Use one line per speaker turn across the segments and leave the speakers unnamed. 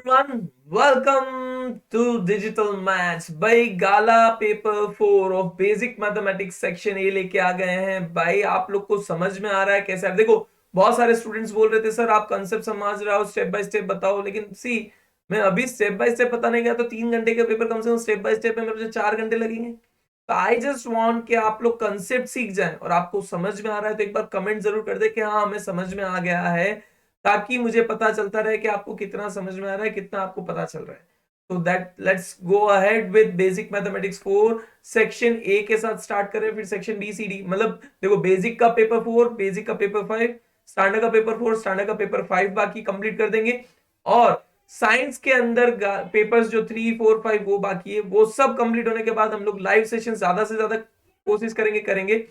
everyone, welcome to Digital Maths भाई गाला paper 4 of basic mathematics section A लेके आ गए हैं। भाई आप लोग को समझ में आ रहा है कैसे? आप देखो, बहुत सारे स्टूडेंट्स बोल रहे थे सर आप कंसेप्ट समझ रहे हो, स्टेप बाय स्टेप बताओ, लेकिन सी मैं अभी स्टेप बाय स्टेप बताने गया तो 3 घंटे का पेपर कम से कम स्टेप बाय स्टेप में मुझे 4 घंटे लगेंगे। तो आई जस्ट वांट कि आप लोग कंसेप्ट सीख जाएं, और आपको समझ में आ रहा है तो एक बार कमेंट जरूर कर दे कि हाँ हमें समझ में आ गया है, ताकि मुझे पता चलता रहे कि आपको कितना समझ में आ रहा है, कितना आपको पता चल रहा है। तो that let's go ahead with basic mathematics 4 section A के साथ स्टार्ट करें, फिर सेक्शन बी सी डी। मतलब देखो, बेसिक का पेपर 4, बेसिक का पेपर 5, स्टैंडर्ड का पेपर 4, स्टैंडर्ड का पेपर 5 बाकी कंप्लीट कर देंगे। और साइंस के अंदर पेपर्स जो 3 4 5 वो बाकी है, वो सब कंप्लीट होने के बाद हम लोग लाइव सेशन ज्यादा से ज्यादा कोशिश करेंगे।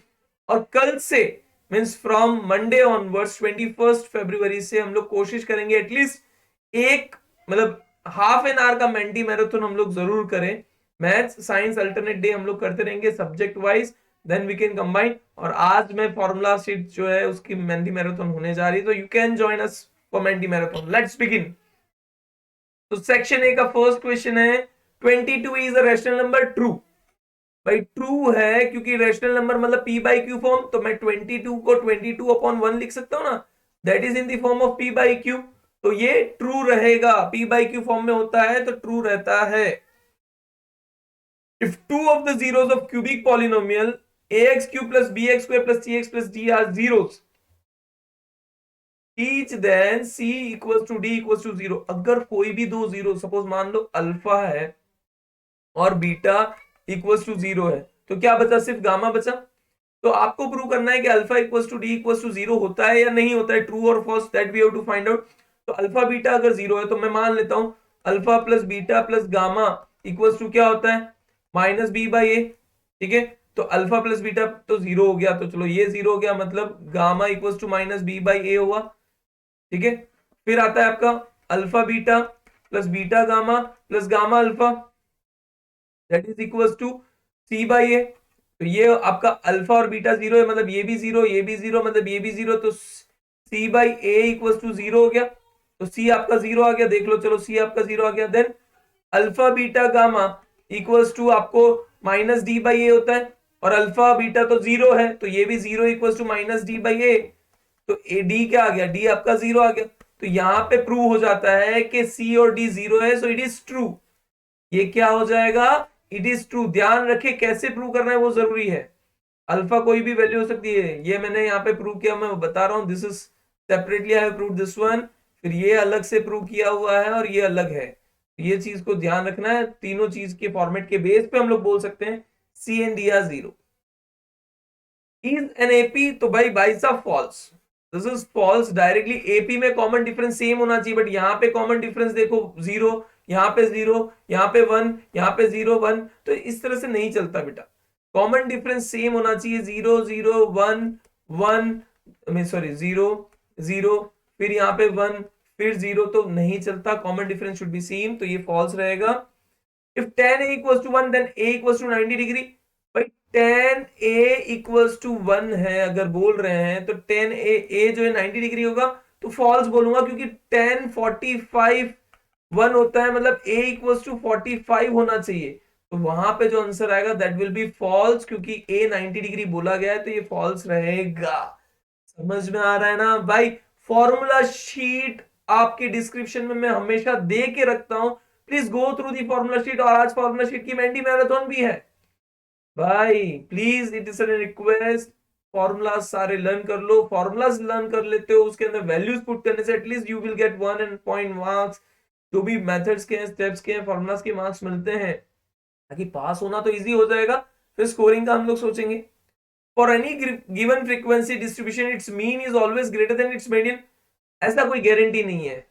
और कल से मीन्स फ्रॉम मंडे ऑनवर्ड्स 21 फरवरी से हम लोग कोशिश करेंगे एटलीस्ट एक मतलब हाफ एन आवर का मेंटी मैराथन हम लोग जरूर करें। मैथ्स साइंस अल्टरनेट डे हम लोग करते रहेंगे subject wise, then we can combine. और आज मैं फॉर्मूला शीट जो है उसकी मेंटी मैराथन होने जा रही है, तो you can join us for Menti marathon. Let's begin. तो सेक्शन ए का फर्स्ट क्वेश्चन है, 22 is a rational number, true. भाई ट्रू है क्योंकि रैशनल नंबर मतलब p बाई क्यू फॉर्म, तो मैं 22 को 22/1 लिख सकता हूं ना, that is in the form of p by q. तो ये ट्रू रहेगा, p बाई क्यू फॉर्म में होता है तो ट्रू रहता है। If two of the zeros of cubic polynomial ax cube plus bx square plus cx plus d are zeros, each then c equals to d equals to zero. अगर कोई भी दो जीरो, सपोज मान लो alpha है और beta equals to zero है, तो क्या बचा? सिर्फ गामा बचा। तो आपको प्रूव करना है कि alpha equals to D equals to zero होता है या नहीं होता है, ट्रू और false, that we have to find out. तो अल्फा बीटा अगर जीरो है तो मैं मान लेता हूं alpha plus beta plus gamma equals to क्या होता है? Minus B by A. ठीक है, तो अल्फा प्लस बीटा तो जीरो हो गया, तो चलो ये जीरो हो गया, मतलब gamma equals to minus B by A हुआ। ठीक है, फिर आता है आपका alpha beta plus beta gamma plus gamma alpha, that is equals to C by A. तो ये आपका अल्फा और बीटा जीरो है, मतलब ये भी जीरो, ये भी जीरो, मतलब ये भी जीरो, तो C by A equals to zero हो गया। तो सी आपका जीरो आ गया, देख लो, चलो सी आपका जीरो आ गया। Then alpha beta gamma equals to आपको माइनस डी बाई ए होता है, और अल्फा बीटा तो जीरो है, तो ये भी zero equals to minus D by A. तो ए डी क्या आ गया? डी आपका जीरो आ गया। तो यहां पे प्रूव हो जाता है कि सी और डी जीरो है, सो इट इज ट्रू। ये क्या हो जाएगा? It is true. ध्यान रखे कैसे प्रूव करना है वो जरूरी है। अल्फा कोई भी वैल्यू हो सकती है, ये मैंने यहाँ पे प्रूव किया, मैं बता रहा हूँ, this is separately I have proved this one, फिर ये अलग से प्रूव किया हुआ है और ये अलग है। ये चीज को ध्यान रखना है, तीनों चीज के फॉर्मेट के बेस पे हम लोग बोल सकते हैं C and D are zero. Is an AP, तो भाई भाई साहब false, this is false directly. AP में कॉमन डिफरेंस सेम होना चाहिए, बट यहाँ पे कॉमन डिफरेंस देखो जीरो, यहाँ पे जीरो, यहाँ पे वन, यहाँ पे जीरो वन, तो इस तरह से नहीं चलता बेटा। कॉमन डिफरेंस सेम होना चाहिए, zero zero one one, sorry zero zero, फिर यहाँ पे वन, फिर जीरो, तो नहीं चलता। Common difference should be same, तो ये फॉल्स रहेगा। If tan a equals to 1 then a equals to 90 degree. भाई tan a equals to 1 है अगर बोल रहे हैं, तो tan a जो है 90 डिग्री होगा, तो फॉल्स बोलूंगा, क्योंकि tan 45 1 होता है, मतलब a equals to 45 होना चाहिए। तो वहां पे जो आंसर आएगा दैट विल बी फॉल्स, क्योंकि a 90 डिग्री बोला गया है, तो ये फॉल्स रहेगा। समझ में आ रहा है ना भाई? फॉर्मूला शीट आपके डिस्क्रिप्शन में मैं हमेशा दे के रखता हूं, please go through the formula sheet. और आज फॉर्मूला शीट की मेंटी मैराथन भी है भाई, please it is a request. Formulas सारे लर्न कर लो, फॉर्मूलाज लर्न कर लेते हो, उसके अंदर वैल्यूज पुट करने से at least you will get 1 marks. जो भी मेथड्स के हैं, स्टेप्स के हैं, फॉर्मूलाज के मार्क्स मिलते हैं, ताकि पास होना तो इजी हो जाएगा। फिर स्कोरिंग का हम लोग सोचेंगे। For any given frequency distribution, its mean is always greater than its median. ऐसा कोई गारंटी नहीं है।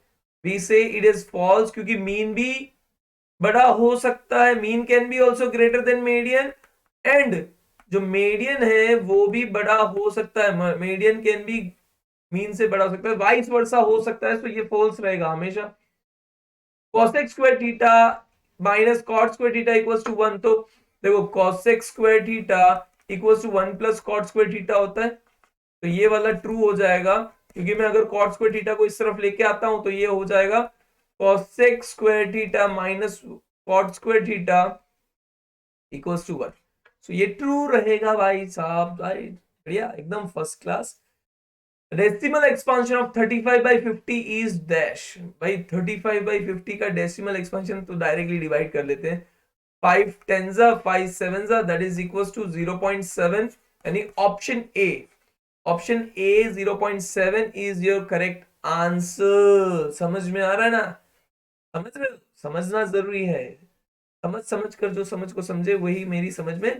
We say it is false क्योंकि मीन भी बड़ा हो सकता है, mean can be also greater than median, and जो मीडियन है वो भी बड़ा हो सकता है, मीडियन कैन बी मीन से बड़ा हो सकता है, वाइस वर्सा हो सकता है, तो ये फॉल्स रहेगा हमेशा। cosec square theta minus cot square theta equals to 1, तो देखो cosec square theta equals to 1 plus cot square theta होता है, तो ये वाला ट्रू हो जाएगा, क्योंकि मैं अगर cot स्क्वायर थीटा को इस तरफ लेके आता हूं तो ये हो जाएगा cosec square theta minus cot square theta equals to 1। So ये ट्रू रहेगा भाई साहब, भाई बढ़िया एकदम first class. Decimal expansion of 35 by 50 is dash. भाई 35 by 50 का डेसिमल एक्सपांशन तो डायरेक्टली डिवाइड कर लेते हैं। 5 10s 5 7s that is equals to 0.7, यानी option A, option A 0.7 is your correct answer. समझ में आ रहा है ना? समझ रहे हो? समझना जरूरी है। समझ समझ कर जो समझ को समझे वही मेरी समझ में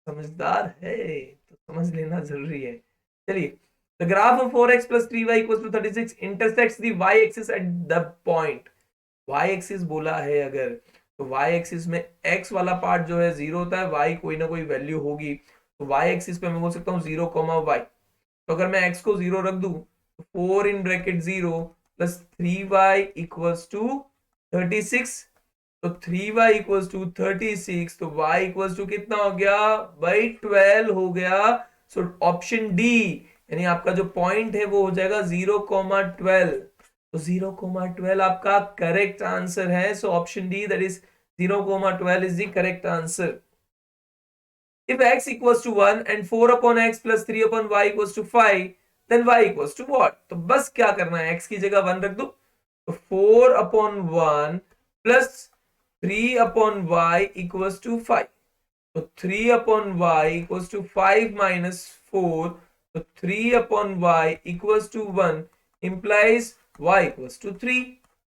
समझदार है, तो समझ लेना जरूरी है। चलिए, the graph of 4x plus 3y equals to 36 intersects the y axis at the point। y axis बोला है अगर, तो y axis में x वाला पार्ट जो है 0 होता है, y कोई ना कोई वैल्यू होगी, तो y axis पे मैं बोल सकता हूँ 0, y। तो अगर मैं x को 0 रख दूं तो 4 in bracket 0 plus 3y equals to 36। तो 3y इक्वल्स टू 36, तो y इक्वल्स टू कितना हो गया भाई 12 हो गया। सो ऑप्शन डी, यानी आपका जो पॉइंट है वो हो जाएगा 0,12। तो 0,12 आपका करेक्ट आंसर है। So option D that is 0,12 is the correct answer. If x equals to 1 and 4 upon x plus 3 upon y equals to 5, then y equals to what? तो बस क्या करना है, x की जगह 1 रख दो, तो 4 upon 1 plus 3 upon y equals to 5। तो 3 upon y equals to 5 minus 4, तो 3 upon y equals to 1 implies y equals to 3।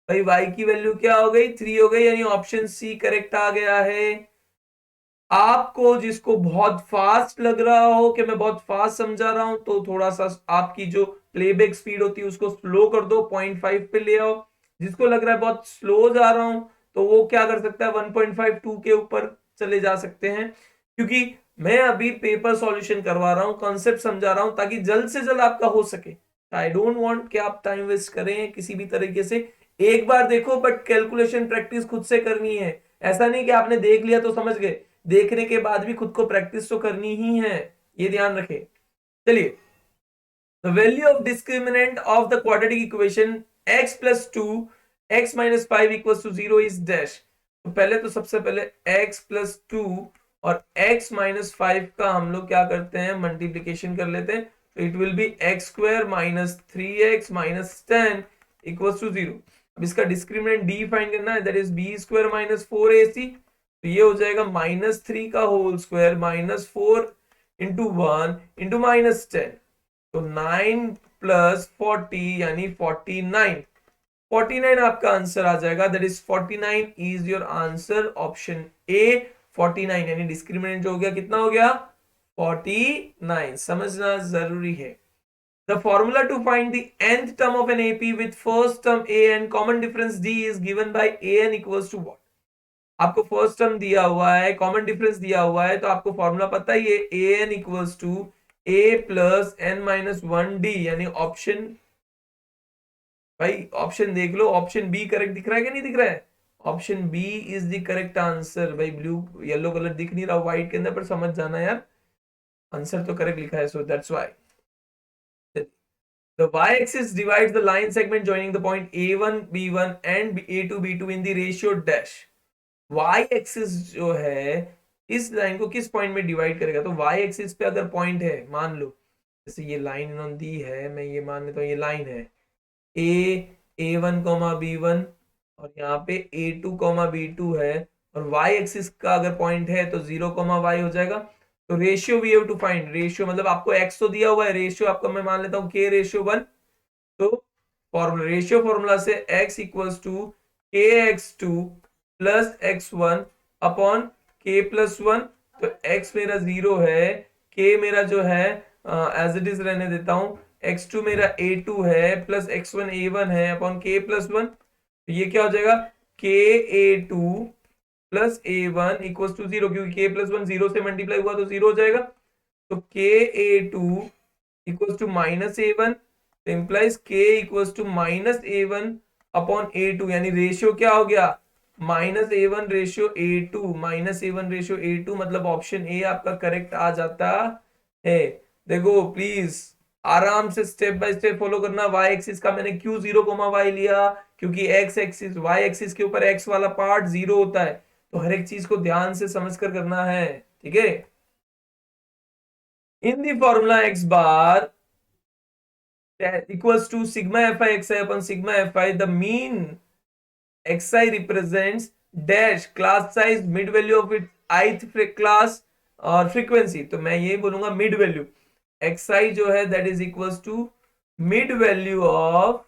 भाई y की वैल्यू क्या हो गई? 3 हो गई, यानी ऑप्शन सी करेक्ट आ गया है। आपको जिसको बहुत फास्ट लग रहा हो कि मैं बहुत फास्ट समझा रहा हूं, तो थोड़ा सा आपकी जो प्लेबैक स्पीड होती है उसको स्लो कर दो, 0.5 पे ले आओ। जिसको लग रहा है बहुत स्लो जा रहा हूं, तो वो क्या कर सकता है 1.52 के ऊपर चले जा सकते हैं, क्योंकि मैं अभी पेपर सॉल्यूशन करवा रहा हूं, कॉन्सेप्ट समझा रहा हूं, ताकि जल्द से जल्द आपका हो सके। आई डोंट वांट कि आप टाइम वेस्ट करें किसी भी तरीके से। एक बार देखो, बट कैलकुलेशन प्रैक्टिस खुद से करनी है। ऐसा नहीं कि आपने देख लिया तो समझ गए, देखने के बाद भी खुद को प्रैक्टिस तो करनी ही है, ये ध्यान रखें। चलिए, the value of discriminant of the quadratic equation x plus 2 x minus 5 equals to 0 is dash। तो पहले तो सबसे पहले x plus 2 और x minus 5 का हम लोग क्या करते हैं, मल्टीप्लीकेशन कर लेते हैं। तो it will be x square minus 3x minus 10 equals to 0। अब इसका डिस्क्रिमिनेंट d फाइंड करना है, that is b square minus 4ac। तो ये हो जाएगा माइनस 3 का whole square minus 4 into 1 into minus 10। तो 9 प्लस 40 यानी 49। 49 आपका आंसर आ जाएगा, that is 49 is your answer, option A 49, यानी डिस्क्रिमिनेंट जो हो गया कितना हो गया 49। समझना जरूरी है। The formula to find the nth term of an AP with first term a and common difference d is given by an equals to what? आपको फर्स्ट टर्म दिया हुआ है, कॉमन डिफरेंस दिया हुआ है, तो आपको फॉर्मूला पता ही है, A N equals to A plus N minus 1d, यानी ऑप्शन, भाई ऑप्शन देख लो, ऑप्शन बी करेक्ट दिख रहा है कि नहीं दिख रहा है? Option B is the correct answer. भाई ब्लू येलो कलर दिख नहीं रहा व्हाइट के अंदर, पर समझ जाना यार, आंसर तो करेक्ट लिखा है, so that's why. The y-axis divides the line segment joining the point a1 b1 and a2 b2 in the ratio dash। y axis जो है इस लाइन को किस पॉइंट में डिवाइड करेगा? तो y एक्सिस पे अगर पॉइंट है, मान लो जैसे ये लाइन इन्होंने दी है, मैं ये मान लेता हूँ ये लाइन है a1 b1 और यहाँ पे a2 b2 है, और y एक्सिस का अगर पॉइंट है तो 0 y हो जाएगा। तो ratio we have to find, ratio मतलब आपको x तो दिया हुआ है, रेशियो आपका मैं मान लेता हूँ k रेशियो 1। तो फॉर्मूला, रेशियो फॉर्मूला से x equals to kx2 plus x1 upon k plus 1। तो x मेरा 0 है, k मेरा जो है एज इट इज रहने देता हूं, x2 मेरा a2 है प्लस x1 a1 है अपॉन k प्लस 1। तो ये क्या हो जाएगा k a2 plus a1 equal to 0, क्योंकि k प्लस 1 0 से मल्टीप्लाई हुआ तो 0 हो जाएगा। तो k a2 equal to minus a1, implies k equal to minus a1 upon a2, यानी रेशियो क्या हो गया minus a1 ratio a2, minus a1 ratio a2, मतलब ऑप्शन ए आपका करेक्ट आ जाता है। देखो प्लीज आराम से स्टेप बाय स्टेप फॉलो करना। y एक्सिस का मैंने क्यों 0 y लिया, क्योंकि एक्स एक्सिस वाई एक्सिस के ऊपर एक्स वाला पार्ट 0 होता है, तो हर एक चीज को ध्यान से समझकर करना है, ठीक है। In the formula X bar equals to sigma fi xi upon sigma fi, the mean xi represents dash class size mid value of its ith class और frequency, तो मैं ये बोलूंगा mid value xi जो है that is equals to mid value of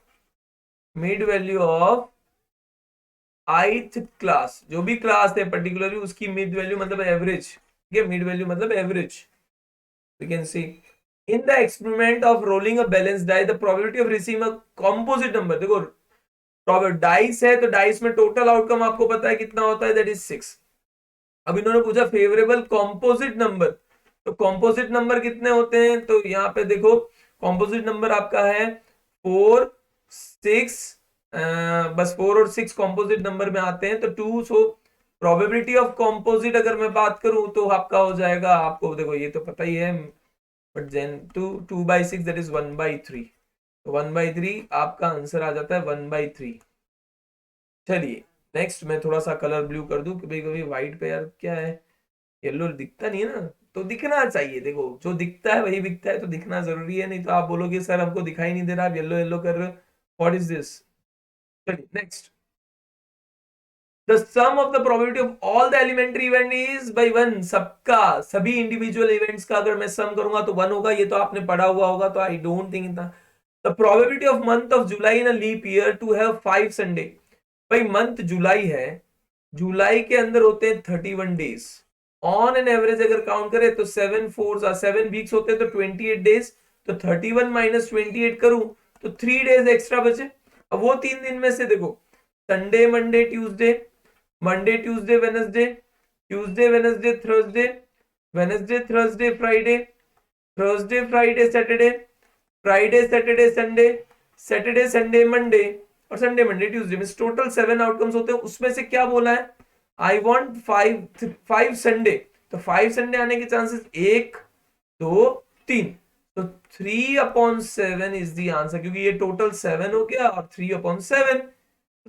ith class, जो भी class है पर्टिकुलरली उसकी मिड वैल्यू मतलब एवरेज, ठीक है, मिड वैल्यू मतलब average. We can see in the experiment of rolling a balance die the probability of receiving a composite number, देखो dice है तो डाइस में टोटल आउटकम आपको पता है कितना होता है, दैट इज 6। अब इन्होंने पूछा फेवरेबल कॉम्पोजिट नंबर, तो कॉम्पोजिट नंबर कितने होते हैं, तो यहाँ पे देखो कॉम्पोजिट नंबर आपका है 4 6, बस 4 और 6 कॉम्पोजिट नंबर में आते हैं, तो 2, सो प्रोबेबिलिटी ऑफ कॉम्पोजिट अगर मैं बात करूं तो आपका हो जाएगा, आपको देखो ये तो पता ही है, बट देन 2/6 दैट इज 1/3, तो 1/3 आपका आंसर आ जाता है 1/3। चलिए नेक्स्ट मैं थोड़ा सा कलर ब्लू कर दूं, कभी कभी व्हाइट पे यार क्या है, येलो दिखता नहीं है ना, तो दिखना चाहिए, देखो जो दिखता है वही बिकता है, तो दिखना जरूरी है, नहीं तो आप बोलोगे सर हमको दिखाई नहीं दे रहा, आप येलो येलो कर रहे हो, व्हाट इज दिस। चलिए next, the sum of the probability of all the elementary event is by 1, सबका सभी इंडिविजुअल इवेंट्स का अगर मैं सम करूंगा तो 1 होगा, ये तो आपने पढ़ा हुआ होगा, तो आई डोंट थिंक इतना। The probability of month of July in a leap year to have 5 Sunday, भाई मंथ जुलाई है, जुलाई के अंदर होते हैं 31 डेज, ऑन एन एवरेज अगर काउंट करें तो 7 वीक्स होते हैं, तो 28 डेज, तो 31 माइनस 28 करूं तो 3 डेज एक्स्ट्रा बचे। अब वो 3 दिन में से देखो Sunday Monday Tuesday, Monday Tuesday Wednesday, Tuesday Wednesday Thursday, Wednesday Thursday Friday, Thursday Friday Saturday, Friday Saturday Sunday, Saturday Sunday Monday, और संडे मंडे ट्यूसडे में टोटल 7 आउटकम्स होते हैं, उसमें से क्या बोला है, आई वॉन्ट 5 संडे, तो 5 संडे आने के चांसेस 1 2 3, तो 3/7 इज द आंसर, क्योंकि ये टोटल 7 हो गया और 3/7,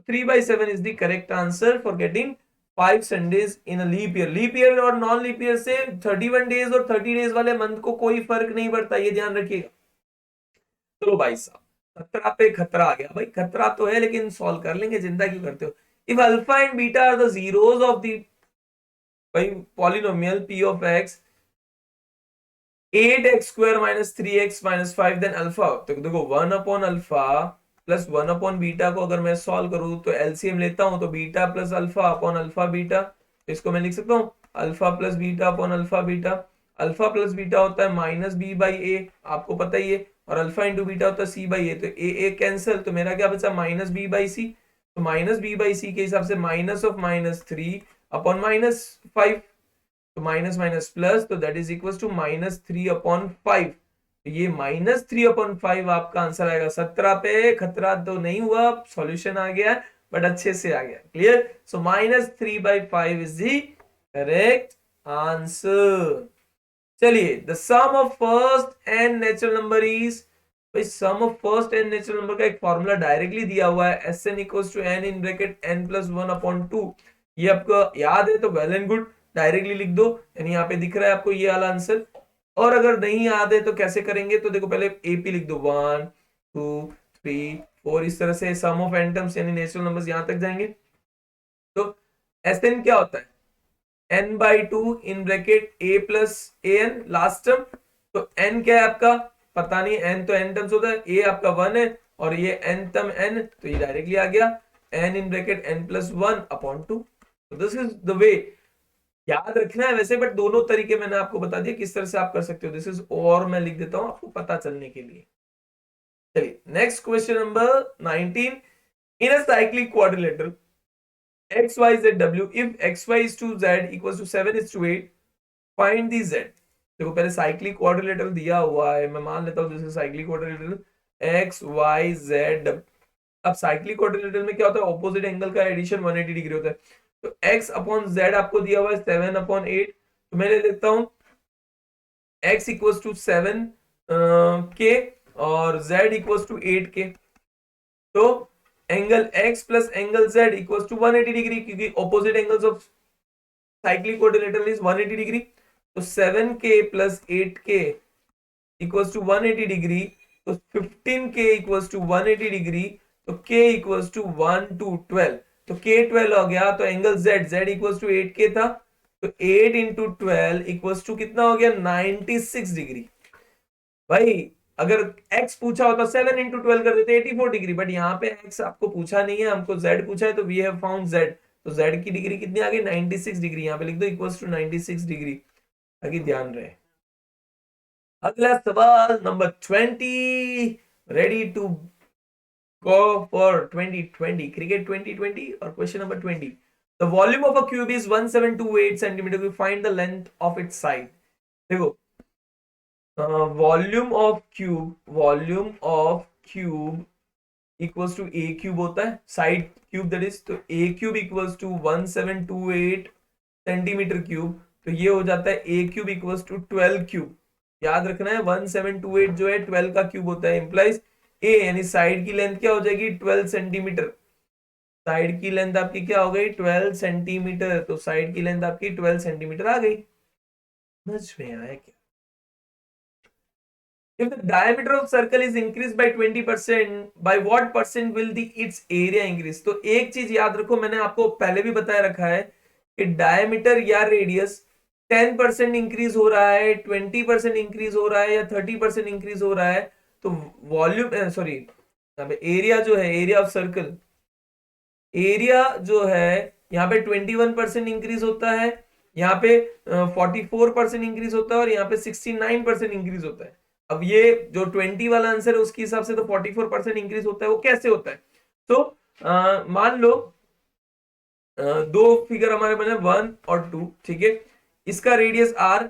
3/7 is the correct answer for getting 5 Sundays in a leap year. Leap year और नॉन लीप ईयर से 31 डेज और 30 डेज वाले मंथ को कोई फर्क नहीं पड़ता, ये ध्यान रखिएगा। चलो भाई साहब 17 पे खतरा आ गया, भाई खतरा तो है लेकिन सॉल्व कर लेंगे, चिंता क्यों करते हो। If alpha and beta are the zeros of the भाई polynomial p of x 8x² - 3x - 5, then alpha, तो देखो 1 upon alpha plus 1 upon beta को अगर मैं सॉल्व करूं तो एलसीएम लेता हूं, तो beta plus alpha upon alpha beta, इसको मैं लिख सकता हूं alpha plus beta upon alpha beta, alpha plus beta होता है माइनस बी बाई ए, आपको पता ही है, और अल्फा इंटू बीटा होता है सी बाई ए, तो ए कैंसिल, तो मेरा क्या बचा माइनस बी बाई सी, तो माइनस बी बाई सी के हिसाब से माइनस ऑफ -3 अपॉन -5, तो माइनस माइनस प्लस, तो दैट इज इक्वल टू -3/5, ये -3/5 आपका आंसर आएगा। 17 पे खतरा तो नहीं हुआ, सॉल्यूशन आ गया बट अच्छे से आ गया, clear. So -3/5 is the correct answer. चलिए the sum of first and natural number is, भाई sum of first and natural number का एक फॉर्मूला डायरेक्टली दिया हुआ है, Sn equals to n in bracket n + 1/2, ये आपको याद है तो वेल एंड गुड, डायरेक्टली लिख दो, यानी यहाँ पे दिख रहा है आपको ये वाला आंसर। और अगर नहीं याद है तो कैसे करेंगे, तो देखो पहले एपी लिख दो 1 2 3 4, इस तरह से सम ऑफ n टर्म्स यानी नेचुरल नंबर्स यहां तक जाएंगे, तो Sn क्या होता है n/2 in bracket a plus an last term, तो n क्या है आपका पता नहीं, n तो n टर्म्स होता है, a आपका 1 है और ये n टर्म n, तो ये डायरेक्टली आ गया n इन ब्रैकेट n + 1/2, तो दिस इज द वे, याद रखना है वैसे, बट दोनों तरीके मैंने आपको बता दिया किस तरह से आप कर सकते हो, दिस इज, और मैं लिख देता हूं आपको पता चलने के लिए। चलिए next question number 19, in a cyclic quadrilateral x y z w if x y is to z equals to 7:8, find the z। देखो पहले साइक्लिक क्वाड्रिलेटरल दिया हुआ है, मैं मान लेता हूं this is cyclic quadrilateral x y z। अब साइक्लिक क्वाड्रिलेटरल में क्या होता है, ऑपोजिट एंगल का एडिशन 180 डिग्री होता है, तो x अपॉन z आपको दिया हुआ है 7/8, तो मैं ले लेता हूं x इक्वल्स टू 7 के और z इक्वल्स टू 8 के, तो angle x plus angle z equal to 180 degree, क्योंकि opposite angles of cyclic quadrilateral is 180 degree. तो 7k plus 8k equals to 180 degree, तो 15k इक्वल्स टू 180 डिग्री, तो k equals to 1 to 12, तो k 12 हो गया। तो angle z equals to 8k था, तो 8 इंटू 12 इक्वल्स टू कितना हो गया 96 डिग्री। भाई अगर x पूछा होता 7 इंटू 12 कर देते 84 डिग्री, बट यहाँ पे x आपको पूछा नहीं है, हमको z पूछा है, तो वी हैव फाउंड z। तो z की डिग्री कितनी आ गई 96 डिग्री, यहाँ पे लिख दो इक्वल्स टू 96 डिग्री, ताकि ध्यान रहे। अगला सवाल number 20, ready to go for 2020 cricket 2020। और question number 20, the volume of a cube is 1728 centimetre, we find the length of its side. देखो volume of cube equals to A cube होता है, side cube that is, तो A cube equals to 1728 centimetre cube, तो ये हो जाता है A cube equals to 12 cube. याद रखना है 1728 जो है 12 का क्यूब होता है, इंप्लाइज ए यानी साइड की लेंथ क्या हो जाएगी 12 सेंटीमीटर। साइड की लेंथ आपकी क्या हो गई 12 सेंटीमीटर, तो साइड की लेंथ आपकी 12 सेंटीमीटर आ गई। समझ में आया क्या? If the diameter of circle is increased by 20%, by what percent will the its area increase? तो एक चीज याद रखो, मैंने आपको पहले भी बताया रखा है कि डायमीटर या रेडियस 10% इंक्रीज हो रहा है, 20% इंक्रीज हो रहा है या 30% इंक्रीज हो रहा है, तो वॉल्यूम सॉरी एरिया जो है, एरिया ऑफ सर्कल, एरिया जो है यहाँ पे 21% इंक्रीज होता है, यहाँ पे 44% इंक्रीज होता है, और यहाँ पे 69% इंक्रीज होता है। अब ये जो 20 वाला आंसर है उसके हिसाब से तो 44% इंक्रीज होता है, वो कैसे होता है? तो मान लो दो फिगर हमारे बने 1 और 2, ठीक है, इसका रेडियस r,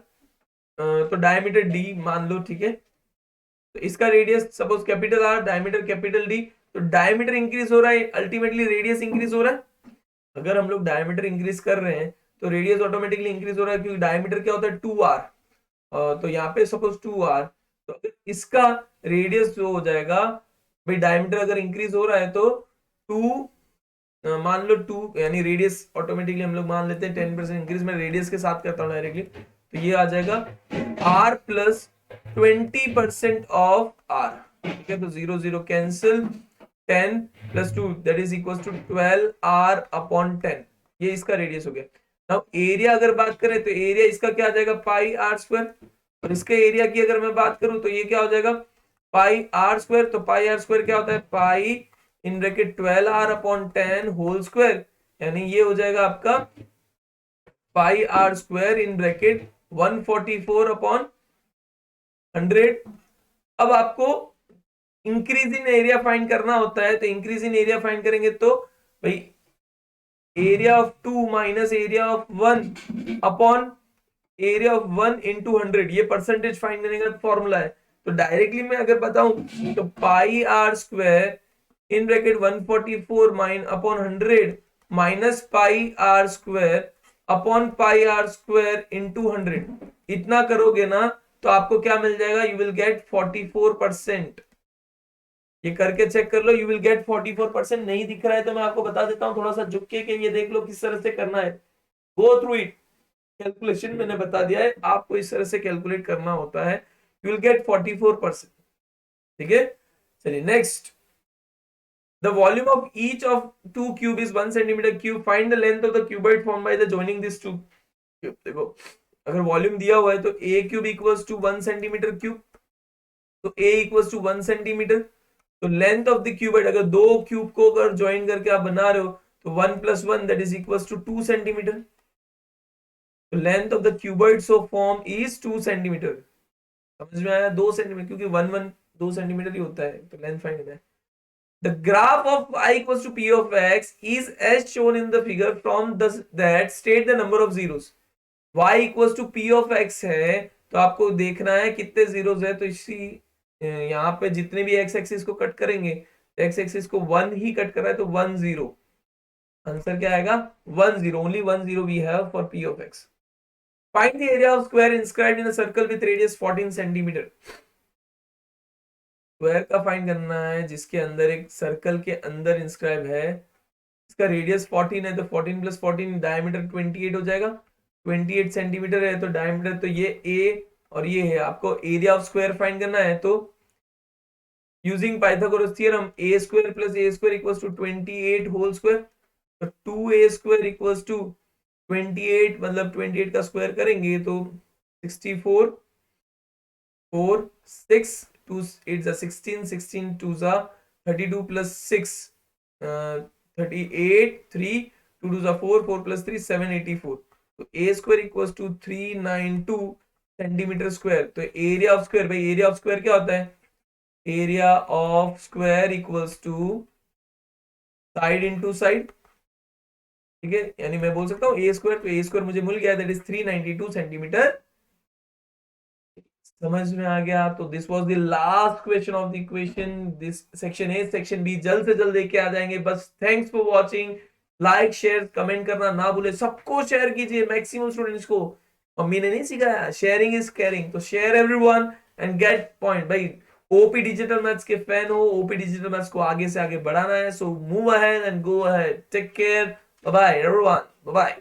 तो डायमीटर d मान लो, ठीक है, तो इसका radius suppose capital R, diameter capital D, तो डायमीटर इंक्रीज हो रहा है, अल्टीमेटली रेडियस इंक्रीज हो रहा है। अगर हम लोग डायमीटर इंक्रीज कर रहे हैं तो रेडियस ऑटोमेटिकली इंक्रीज हो रहा है, क्योंकि डायमीटर क्या होता है 2r, तो यहाँ पे सपोज 2r, तो अगर इसका रेडियस जो हो जाएगा, भाई डायमीटर अगर इंक्रीज हो रहा है तो 2 मान लो 2 यानी रेडियस ऑटोमेटिकली हम लोग मान लेते हैं 10% इंक्रीज, मैं रेडियस के साथ करता हूँ डायरेक्टली, तो ये आ जाएगा r प्लस 20% ऑफ r, ठीक है, तो 0 0 cancel, 10 plus 2 that is equal to 12r upon 10, ये इसका रेडियस हो गया। नाउ एरिया अगर बात करें तो एरिया इसका क्या आ जाएगा पाई आर स्क्वायर, और इसके एरिया की अगर मैं बात करूं तो ये क्या हो जाएगा पाई आर स्क्वायर, तो पाई आर स्क्वायर क्या होता है pi in bracket 12r upon 10 whole square, यानी ये हो जाएगा आपका pi R square in bracket 144 upon 100। अब आपको इंक्रीज इन एरिया फाइंड करना होता है, तो इंक्रीज इन एरिया फाइंड करेंगे तो भाई area of 2 minus area of 1 upon area of 1 into 100, ये परसेंटेज फाइंड करने का फॉर्मूला है। तो डायरेक्टली मैं अगर बताऊं तो pi R square in bracket 144 mine upon 100 minus pi R square upon pi R square into 100, इतना करोगे ना तो आपको क्या मिल जाएगा, यू विल गेट 44%। ये करके चेक कर लो, यू विल गेट 44%। नहीं दिख रहा है तो मैं आपको बता देता हूँ, थोड़ा सा झुक के ये देख लो किस तरह से करना है, गो थ्रू इट। कैलकुलेशन मैंने बता दिया है, आपको इस तरह से कैलकुलेट करना होता है, यू विल गेट 44%, ठीक है। चलिए next, the volume of each of two cube is 1 centimeter cube, find the length of the cuboid formed by the joining these two cube। देखो अगर वॉल्यूम दिया हुआ है तो a cube equals to 1 centimetre cube, तो a equals to 1 centimetre, तो length of the cuboid अगर दो क्यूब को अगर ज्वाइन करके आप बना रहे हो तो 1 plus 1 that is equals to 2 centimetre, तो length of the cuboid so form is 2 centimetre. समझ में आया? 2 सेंटीमीटर, क्योंकि 1 2 सेंटीमीटर ही होता है, तो लेंथ फाइंड करना है। The graph of y equals to p of x is as shown in the figure, from that state the number of zeros। y equals to p of x है, तो आपको देखना है कितने जीरोस है, तो इसी यहाँ पे जितने भी x एक्सिस को कट करेंगे, x एक्सिस को 1 ही कट कर रहा है, तो 1 0, आंसर क्या आएगा 1 0, only 1 0 we have for p of x। Find the area of square inscribed in a circle with radius 14 centimetre. Square का फाइंड करना है जिसके अंदर एक सर्कल के अंदर इंस्क्राइब है, इसका रेडियस 14 है तो 14 प्लस 14 डायमीटर 28 हो जाएगा। 28 सेंटीमीटर है तो डायमीटर, तो ये ए और ये है। आपको एरिया ऑफ स्क्वायर फाइंड करना है तो using Pythagoras theorem A square plus A square equals to 28 whole square, तो 2a स्क्वायर इक्वल्स टू 28, मतलब 28 का स्क्वायर करेंगे तो 64 4 6 2 8 जा 16 16 2 जा 32 प्लस 6 38 3 2 2 जा 4 4 प्लस 3 784, तो a square equals to 392 centimetre square. तो एरिया ऑफ स्क्वायर, भाई एरिया ऑफ स्क्वायर क्या होता है, area of square equals to side into side, ठीक है। यानी मैं बोल सकता हूँ ए स्क्वायर, तो ए स्क्वायर मुझे मिल गया, दैट इज 392 सेंटीमीटर। समझ में आ गया? तो this was the last question of the equation, this section A. Section B जल्द से जल्द लेके आ जाएंगे। बस thanks for watching, like share comment करना ना भूले, सबको शेयर कीजिए, मैक्सिमम स्टूडेंट्स को। मम्मी ने नहीं सिखाया, शेयरिंग इज केयरिंग, तो share everyone and get point. भाई ओपी डिजिटल मैथ्स के फैन हो, ओपी डिजिटल मैथ्स को आगे से आगे बढ़ाना है, so move ahead and go ahead. Take care, bye bye everyone, bye bye.